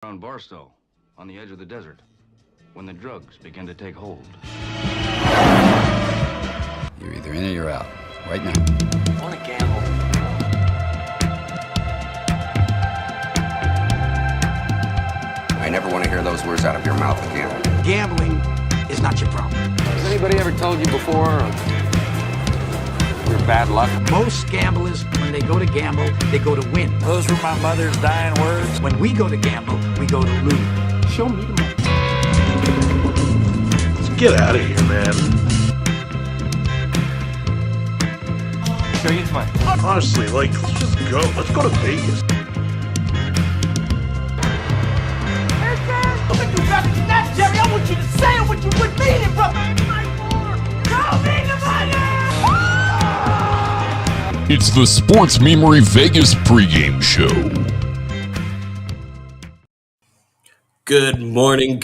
Around Barstow, on the edge of the desert, when the drugs begin to take hold. You're either in or you're out. Right now. I want to gamble. I never want to hear those words out of your mouth again. Gambling is not your problem. Has anybody ever told you before your bad luck? Most gamblers, when they go to gamble, they go to win. Those were my mother's dying words. When we go to gamble, we go to lose. Show me the money. Let's get out of here, man. Show you the money. Honestly, let's just go. Let's go to Vegas. Jerry, I want you to say it what you would mean it, brother. Show me the money! It's the Sports Memory Vegas pregame show. Good morning,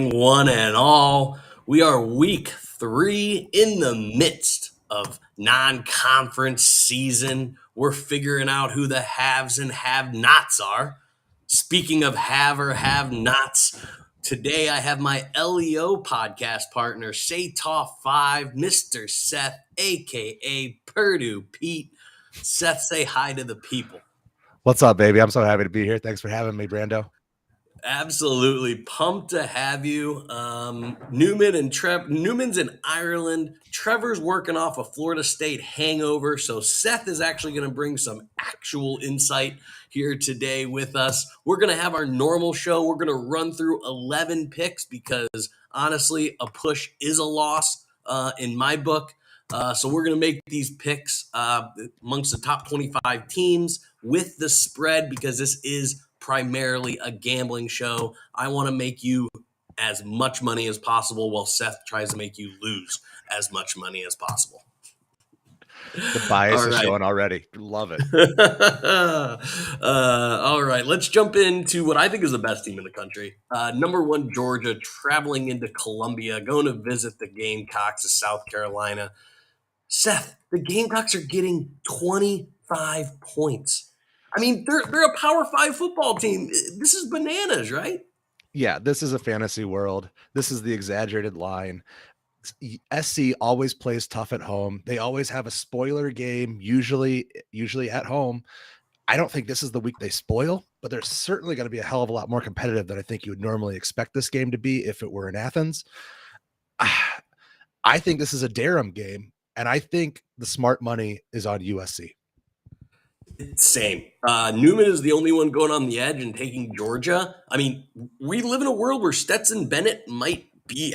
one and all. We are week 3 in the midst of non-conference season. We're figuring out who the haves and have-nots are. Speaking of have or have-nots, today I have my LEO podcast partner, Say-Taw 5, Mr. Seth, a.k.a. Purdue Pete. Seth, say hi to the people. What's up, baby? I'm so happy to be here. Thanks for having me, Brando. Absolutely pumped to have you. Newman's in Ireland. Trevor's working off a Florida State hangover. So Seth is actually going to bring some actual insight here today with us. We're going to have our normal show. We're going to run through 11 picks because honestly, a push is a loss in my book. So we're going to make these picks amongst the top 25 teams with the spread because this is primarily a gambling show. I want to make you as much money as possible while Seth tries to make you lose as much money as possible. The bias is showing already. Love it. All right, let's jump into what I think is the best team in the country. Number 1, Georgia, traveling into Columbia, going to visit the Gamecocks of South Carolina. Seth, the Gamecocks are getting 25 points. I mean, they're a Power 5 football team. This is bananas, right? Yeah, this is a fantasy world. This is the exaggerated line. SC always plays tough at home. They always have a spoiler game, usually at home. I don't think this is the week they spoil, but they're certainly going to be a hell of a lot more competitive than I think you would normally expect this game to be if it were in Athens. I think this is a Durham game, and I think the smart money is on USC. Same. Newman is the only one going on the edge and taking Georgia. I mean, we live in a world where Stetson Bennett might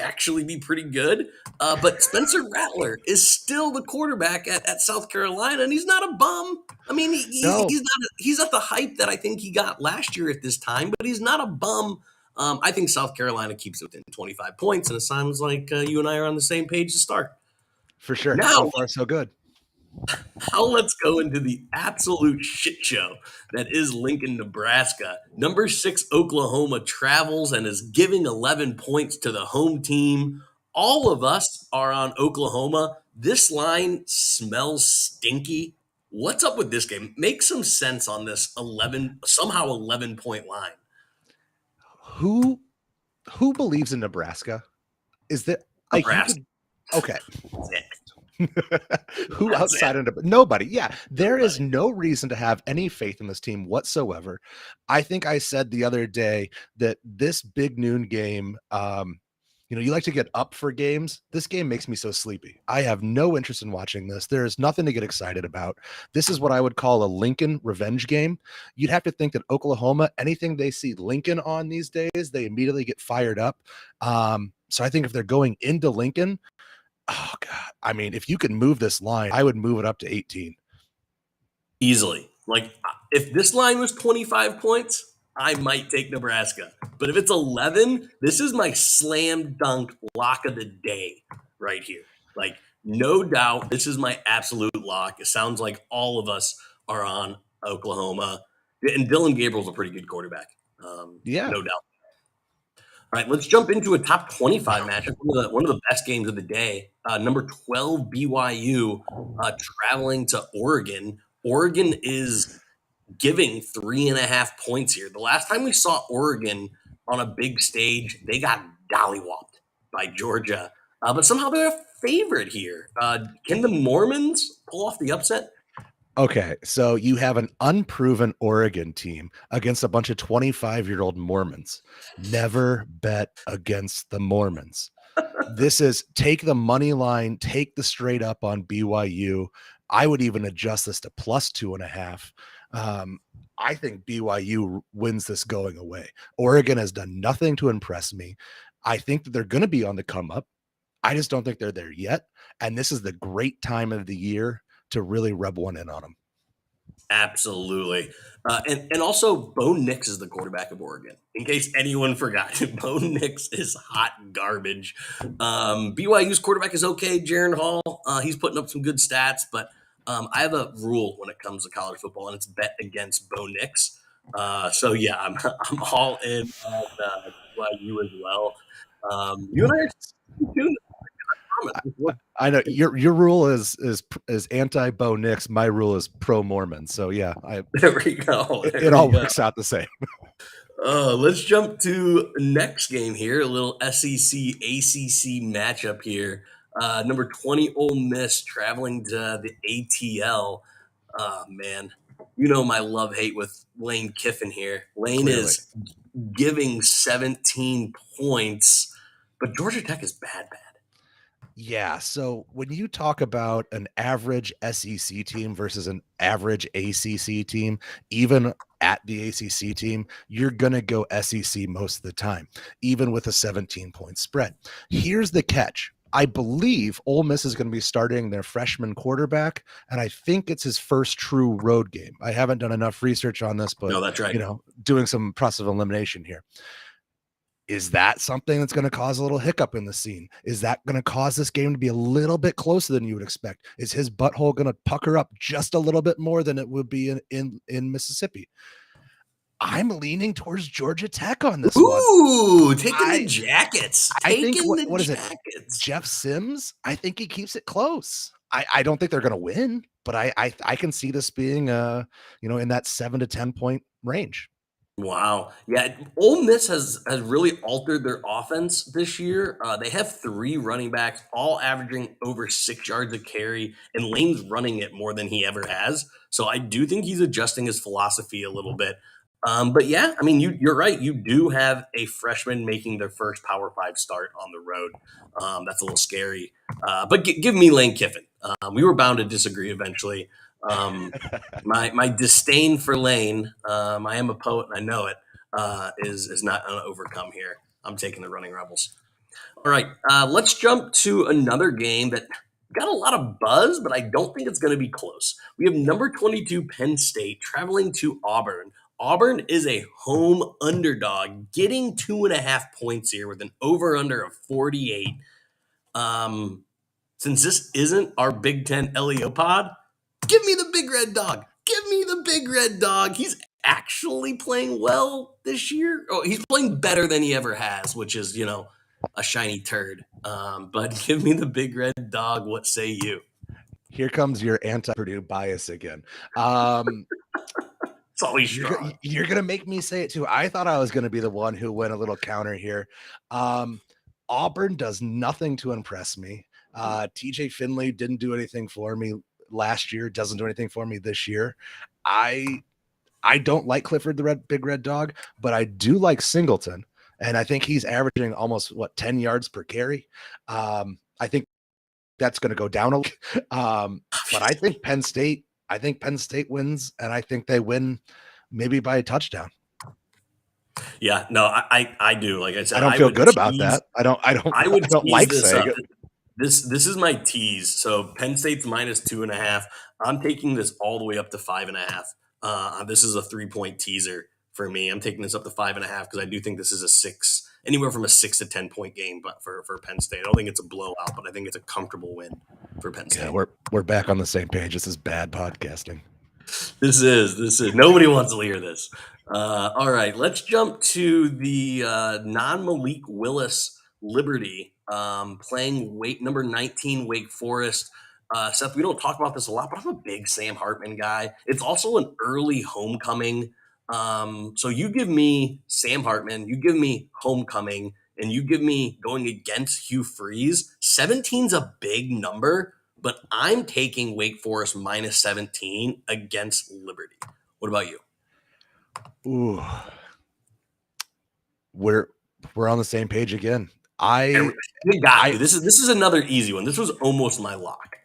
actually be pretty good, but Spencer Rattler is still the quarterback at South Carolina, and he's not a bum. I mean, he's not the hype that I think he got last year at this time, but he's not a bum. I think South Carolina keeps it within 25 points, and it sounds like you and I are on the same page to start. For sure. Now, so far, so good. Now let's go into the absolute shit show that is Lincoln, Nebraska. Number 6, Oklahoma travels and is giving 11 points to the home team. All of us are on Oklahoma. This line smells stinky. What's up with this game? Make some sense on this 11-point line. Who believes in Nebraska? Is that Nebraska? Okay. Who outside of nobody? Yeah, there is no reason to have any faith in this team whatsoever. I think I said the other day that this big noon game, you like to get up for games. This game makes me so sleepy. I have no interest in watching this. There is nothing to get excited about. This is what I would call a Lincoln revenge game. You'd have to think that Oklahoma, anything they see Lincoln on these days, they immediately get fired up. So I think if they're going into Lincoln, oh God, I mean, if you could move this line, I would move it up to 18. Easily. Like, if this line was 25 points, I might take Nebraska. But if it's 11, this is my slam dunk lock of the day right here. Like, no doubt, this is my absolute lock. It sounds like all of us are on Oklahoma. And Dylan Gabriel's a pretty good quarterback. Yeah. No doubt. All right, let's jump into a top 25 matchup. One of the best games of the day. Number 12, BYU traveling to Oregon. Oregon is giving 3.5 points here. The last time we saw Oregon on a big stage, they got dollywopped by Georgia. But somehow they're a favorite here. Can the Mormons pull off the upset? Okay, so you have an unproven Oregon team against a bunch of 25-year-old Mormons. Never bet against the Mormons. This is take the money line, take the straight up on BYU. I would even adjust this to plus 2.5. I think BYU wins this going away. Oregon has done nothing to impress me. I think that they're going to be on the come up. I just don't think they're there yet. And this is the great time of the year to really rub one in on them. Absolutely. And also, Bo Nix is the quarterback of Oregon. In case anyone forgot, Bo Nix is hot garbage. BYU's quarterback is okay, Jaron Hall. He's putting up some good stats, but I have a rule when it comes to college football, and it's bet against Bo Nix. So, yeah, I'm all in on BYU as well. You and I are tuned. I know your rule is anti Bo Nix. My rule is pro Mormon. So yeah, there we go. It all works out the same. Let's jump to next game here. A little SEC ACC matchup here. Number 20 Ole Miss traveling to the ATL. Man, you know my love hate with Lane Kiffin here. Lane Clearly is giving 17 points, but Georgia Tech is bad. Yeah. So when you talk about an average SEC team versus an average ACC team, even at the ACC team, you're going to go SEC most of the time, even with a 17-point spread. Here's the catch. I believe Ole Miss is going to be starting their freshman quarterback, and I think it's his first true road game. I haven't done enough research on this, but no, that's right. Doing some process of elimination here. Is that something that's going to cause a little hiccup in the scene? Is that going to cause this game to be a little bit closer than you would expect? Is his butthole going to pucker up just a little bit more than it would be in Mississippi? I'm leaning towards Georgia Tech on this one. Ooh, taking the Jackets. I think what is it? Jeff Sims? I think he keeps it close. I don't think they're going to win, but I can see this being in that 7 to 10 point range. Wow. Yeah, Ole Miss has really altered their offense this year. They have 3 running backs, all averaging over 6 yards a carry, and Lane's running it more than he ever has. So I do think he's adjusting his philosophy a little bit. But yeah, I mean, you're right. You do have a freshman making their first Power 5 start on the road. That's a little scary. But give me Lane Kiffin. We were bound to disagree eventually. My disdain for Lane, I am a poet and I know it, is not going to overcome here. I'm taking the Running Rebels. All right, let's jump to another game that got a lot of buzz, but I don't think it's going to be close. We have number 22 Penn State traveling to Auburn. Auburn is a home underdog, getting 2.5 points here with an over-under of 48. Since this isn't our Big Ten LEO pod, give me the big red dog. Give me the big red dog. He's actually playing well this year. Oh, he's playing better than he ever has, which is, a shiny turd. But give me the big red dog. What say you? Here comes your anti-Purdue bias again. It's always strong. You're going to make me say it too. I thought I was going to be the one who went a little counter here. Auburn does nothing to impress me. TJ Finley didn't do anything for me last year, doesn't do anything for me this year. I don't like Clifford, the big red dog, but I do like Singleton. And I think he's averaging almost 10 yards per carry. I think that's going to go down a little. But I think Penn State wins, and I think they win maybe by a touchdown. Yeah, no, I do. Like I said, I don't feel good about that. I don't like saying it. This is my tease. So Penn State's -2.5. I'm taking this all the way up to 5.5. This is a 3-point teaser for me. I'm taking this up to 5.5 because I do think this is anywhere from a 6 to 10 point game, but for Penn State, I don't think it's a blowout, but I think it's a comfortable win for Penn State. Yeah, we're back on the same page. This is bad podcasting. This is nobody wants to hear this. All right, let's jump to the non-Malik Willis Liberty playing number 19 Wake Forest. Seth, we don't talk about this a lot, but I'm a big Sam Hartman guy. It's also an early homecoming. So you give me Sam Hartman, you give me homecoming, and you give me going against Hugh Freeze. 17's a big number, but I'm taking Wake Forest minus 17 against Liberty. What about you? Ooh, we're on the same page again. This is another easy one. This was almost my lock.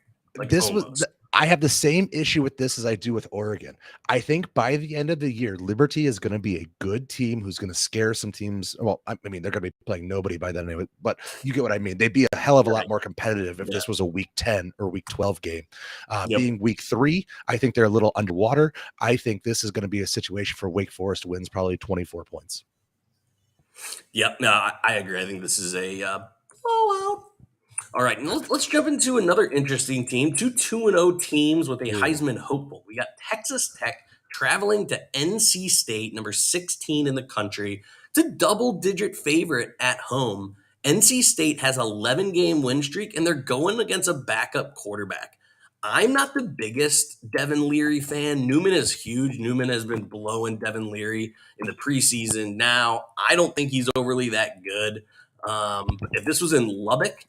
I have the same issue with this as I do with Oregon. I think by the end of the year, Liberty is going to be a good team who's going to scare some teams. Well, I mean, they're going to be playing nobody by then anyway, but you get what I mean. They'd be a hell of a lot more competitive if this was a week 10 or week 12 game. Being week 3, I think they're a little underwater. I think this is going to be a situation for Wake Forest wins probably 24 points. Yep. No, I agree. I think this is a blowout. All right, now let's jump into another interesting team. 2-2-0 teams with a Heisman hopeful. We got Texas Tech traveling to NC State, number 16 in the country. It's a double-digit favorite at home. NC State has an 11-game win streak, and they're going against a backup quarterback. I'm not the biggest Devin Leary fan. Newman is huge. Newman has been blowing Devin Leary in the preseason. Now, I don't think he's overly that good. If this was in Lubbock,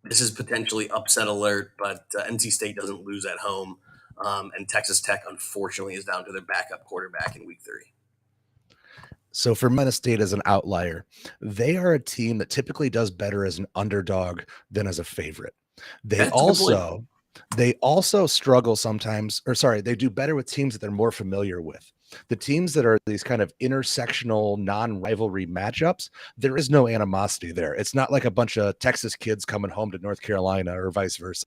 this is potentially upset alert, but NC State doesn't lose at home. And Texas Tech, unfortunately, is down to their backup quarterback in week 3. So for Minnesota State as an outlier, they are a team that typically does better as an underdog than as a favorite. They also struggle sometimes, they do better with teams that they're more familiar with. The teams that are these kind of intersectional non-rivalry matchups, there is no animosity there. It's not like a bunch of Texas kids coming home to North Carolina or vice versa.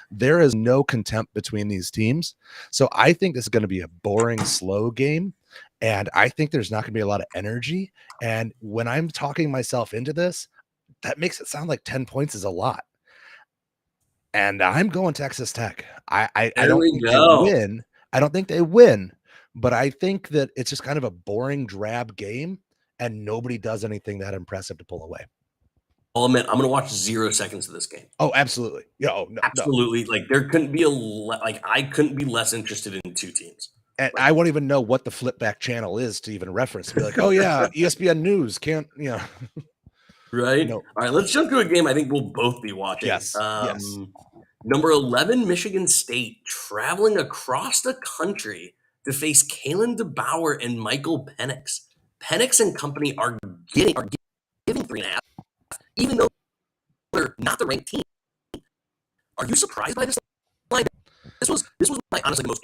There is no contempt between these teams. So I think this is going to be a boring, slow game. And I think there's not going to be a lot of energy. And when I'm talking myself into this, that makes it sound like 10 points is a lot. And I'm going Texas Tech. I don't think they win. I don't think they win. But I think that it's just kind of a boring, drab game, and nobody does anything that impressive to pull away. I'll admit, I'm going to watch 0 seconds of this game. Oh, absolutely. Yeah, absolutely. No. Like there couldn't be I couldn't be less interested in two teams. And I won't even know what the flip back channel is to even reference. Be like, oh yeah, ESPN News can't. Right. No. All right, let's jump to a game I think we'll both be watching. Yes. Yes. Number 11, Michigan State, traveling across the country to face Kalen DeBauer and Michael Penix. Penix and company are giving 3.5, even though they're not the ranked team. Are you surprised by this line? This was my honestly the most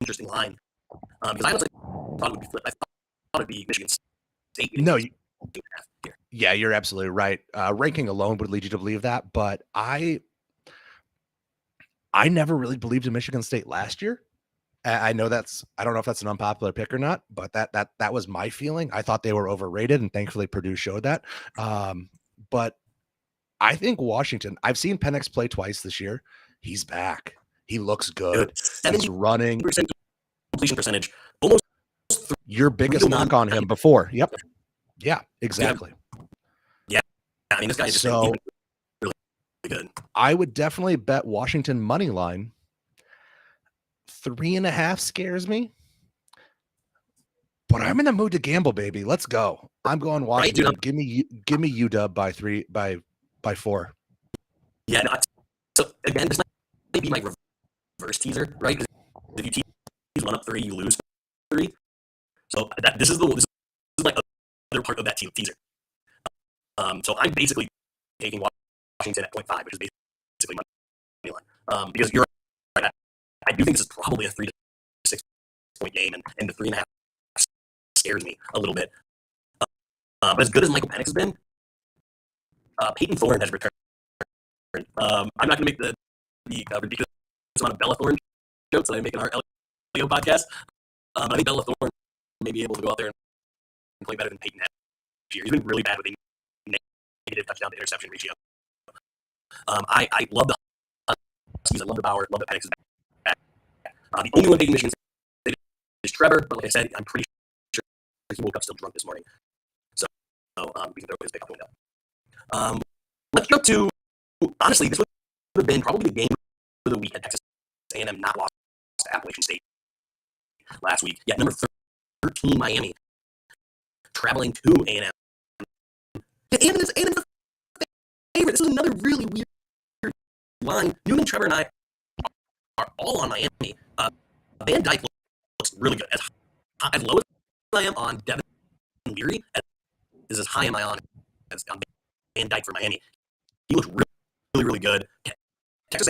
interesting line because I honestly thought it would be flipped. I thought it would be Michigan State. No, yeah, you're absolutely right. Ranking alone would lead you to believe that, but I never really believed in Michigan State last year. I know I don't know if that's an unpopular pick or not, but that was my feeling. I thought they were overrated, and thankfully Purdue showed that. But I think Washington, I've seen Penix play twice this year. He's back. He looks good. He's running. Completion percentage. Almost your biggest knock on him before. Yep. Yeah, exactly. Yeah. I mean, this guy is just really good. I would definitely bet Washington money line. 3.5 scares me, but I'm in the mood to gamble, baby. Let's go. I'm going Washington. Right, give me UW by 4. Yeah. No, so again, this might be my reverse teaser, right? Because if you tease 1 up 3, you lose 3. So this is my other part of that teaser. So I'm basically taking Washington at 0.5, which is basically money line. Because you're right. I do think this is probably a 3 to 6 point game, and the 3.5 scares me a little bit. But as good as Michael Penix has been, Peyton Thorne has returned. I'm not going to make the ridiculous amount of Bella Thorne jokes that I make in our LEO podcast. I think Bella Thorne may be able to go out there and play better than Peyton has this year. He's been really bad with a negative touchdown to interception ratio. I love the Huskies. I love the Bauer. Love the Penix is back. The only one taking Michigan State is Trevor, but like I said, I'm pretty sure he woke up still drunk this morning. So we can throw his pick out the window. Let's jump to, honestly, this would have been probably the game the week had Texas A&M not lost to Appalachian State last week. Yet number 13 Miami traveling to A&M. A&M is the favorite. This is another really weird line. Newman, Trevor, and I are all on Miami. Van Dyke looks really good. As low as I am on Devin Leary, is as high am I on Van Dyke for Miami. He looks really, really good. Texas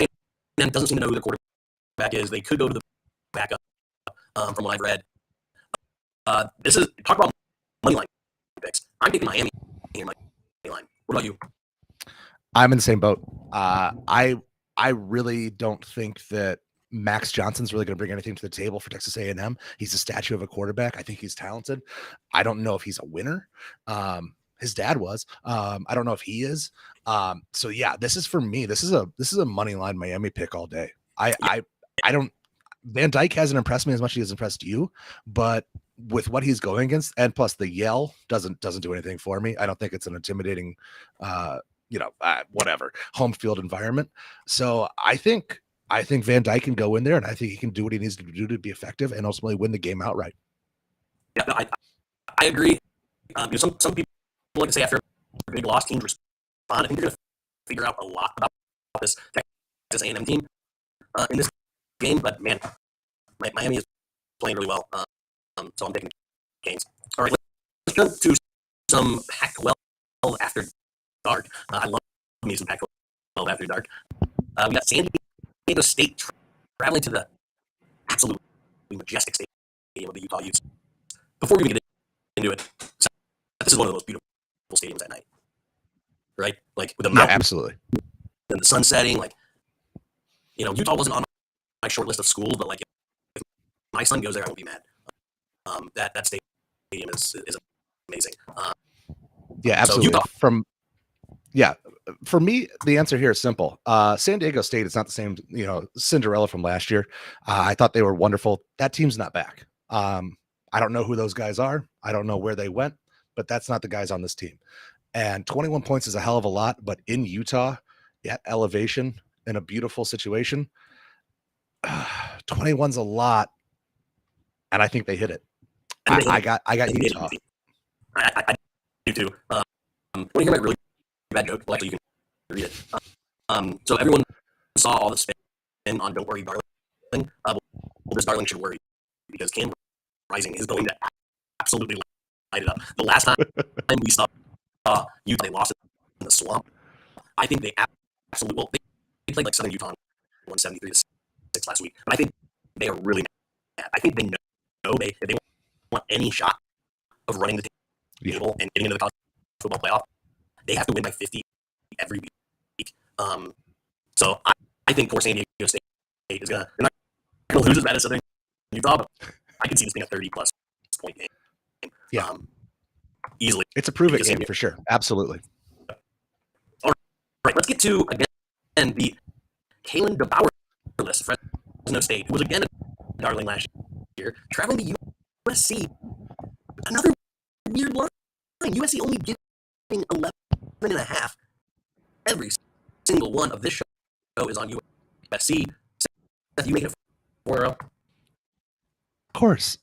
A&M doesn't seem to know who the quarterback is. They could go to the backup, from what I've read. This is talk about money line picks. I'm taking Miami in my money line. What about you? I'm in the same boat. I really don't think that Max Johnson's really going to bring anything to the table for Texas A&M. He's a statue of a quarterback. I think he's talented. I don't know if he's a winner. His dad was. I don't know if he is. So yeah, this is for me. This is a money line Miami pick all day. I don't. Van Dyke hasn't impressed me as much as he has impressed you, but with what he's going against, and plus the yell doesn't do anything for me. I don't think it's an intimidating, whatever home field environment. So I think Van Dyke can go in there, and I think he can do what he needs to do to be effective and ultimately win the game outright. Yeah, I agree. Some people like to say after a big loss, teams respond. I think they're going to figure out a lot about this Texas A&M team in this game. But man, Miami is playing really well. So I'm taking Canes. All right, let's jump to some Pac-12 after dark. I love me some Pac-12 after dark. We got San Diego State traveling to the absolutely majestic stadium of the Utah Utes. Before we even get into it, this is one of the most beautiful stadiums at night, right? Like with the mountains, absolutely, and the sun setting. Like, Utah wasn't on my short list of schools, but like if my son goes there, I won't be mad. That stadium is amazing. Yeah, absolutely. So for me, the answer here is simple. San Diego State is not the same, Cinderella from last year. I thought they were wonderful. That team's not back. I don't know who those guys are. I don't know where they went, but that's not the guys on this team. And 21 points is a hell of a lot, but in Utah, at elevation, in a beautiful situation, 21's a lot, and I think they hit it. I got Utah. I do too. Want to hear my really bad joke? Well, actually, you can read it. So everyone saw all the spin on "Don't Worry, Darling." Well, this darling should worry because Cam Rising is going to absolutely light it up. The last time we saw Utah, they lost in the swamp. I think they absolutely they played like Southern Utah 173-6 last week, but I think they are really mad. I think they know if they want any shot of running the table and getting into the college football playoff, they have to win by 50 every week. So I think poor San Diego State is they're not gonna lose as bad as Southern Utah, but I can see this being a 30+ point game. Yeah, easily. It's a prove it game for sure. Absolutely. All right, let's get to again the Kalen DeBauer list. Fresno State, who was again a darling last year, traveling to USC. Another weird line. USC only giving 11.5. Every single one of this show is on USC. Seth, you make it 4-0. Of course.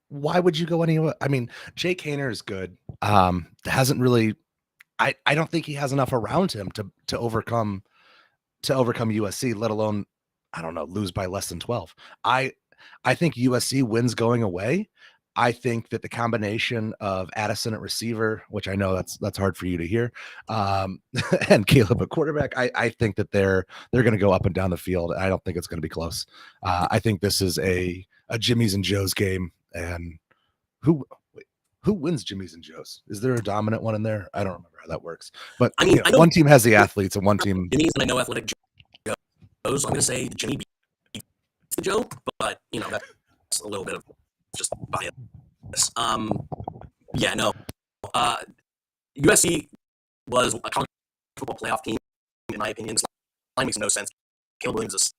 Why would you go anywhere? I mean, Jake Haener is good. Hasn't really. I don't think he has enough around him to overcome USC, let alone, I don't know, lose by less than 12. I think USC wins going away. I think that the combination of Addison at receiver, which I know that's hard for you to hear, and Caleb at quarterback, I think that they're going to go up and down the field. I don't think it's going to be close. I think this is a Jimmy's and Joe's game. And who wins Jimmy's and Joe's? Is there a dominant one in there? I don't remember how that works. But I mean, one team has the athletes and one team. Jimmy's, and I know Athletic Joe. So I'm going to say Jimmy beats the Joe, but that's a little bit of just bias. USC was a college football playoff team, in my opinion. This line makes no sense. Caleb Williams is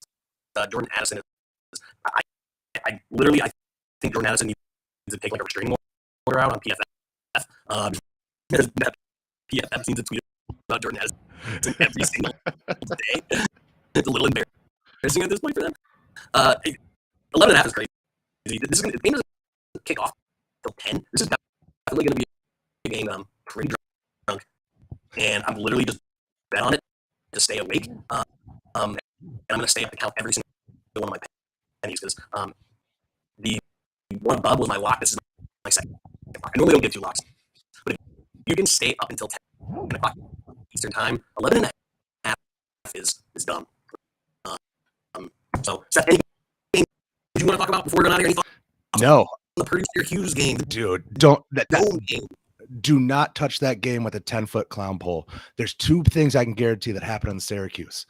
Jordan Addison is. I think Jordan Addison needs to take like a restraining order out on PFF. PFF seems to tweet about Jordan Addison every single day. It's a little embarrassing at this point for them. 11.5 is crazy. The game doesn't kick off till 10. This is definitely going to be a game I'm pretty drunk, and I'm literally just bet on it to stay awake. And I'm going to stay up to count every single one of my pennies because the one above was my lock. This is my second lock. I normally don't get 2 locks, but if you can stay up until 10 o'clock Eastern time, 11.5 is dumb. So, Seth, anything you want to talk about before we go out of here? Any thoughts No, on the Purdue Syracuse game? dude, don't Game. do not touch that game with a 10-foot clown pole. There's 2 things I can guarantee that happen in Syracuse.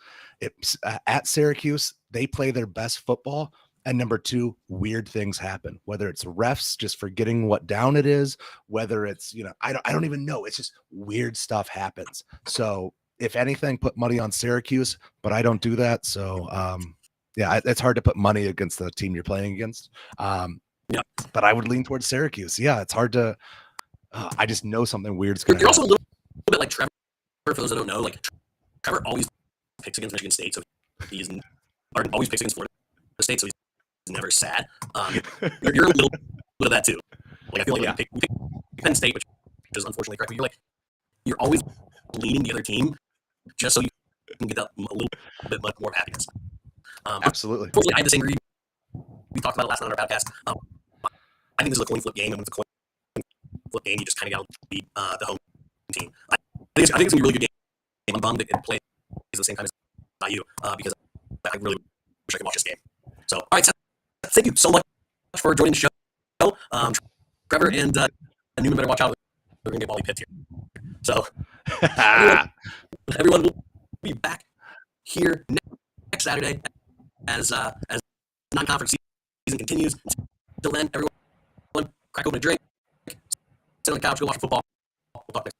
At Syracuse, they play their best football. And number 2, weird things happen, whether it's refs just forgetting what down it is, whether it's, I don't even know. It's just weird stuff happens. So if anything, put money on Syracuse, but I don't do that. So, yeah, it's hard to put money against the team you're playing against. Yeah. But I would lean towards Syracuse. Yeah, it's hard to, I just know something weird's going to You're happen. also a little bit like Trevor, for those that don't know. Like, Trevor always picks against Michigan State, so he's always picks against Florida State, so he's never sad. You're a little bit of that too. Like I feel like you pick Penn State, which is unfortunately correct, but you're always leaning the other team just so you can get that a little bit more happiness. Absolutely. Unfortunately, I had the same read. We talked about it last night on our podcast. I think this is a coin flip game, and when it's a coin flip game, you just kind of got to beat the home team. I think it's going to be a really good game. I'm bummed it plays at the same time as IU because I really wish I could watch this game. So, all right, Seth, thank you so much for joining the show. Trevor and Newman better watch out. We're going to get volley pipped here. So, everyone will be back here next Saturday as non-conference season continues. Until then, everyone, crack open a drink, sit on the couch, go watch football. We'll talk next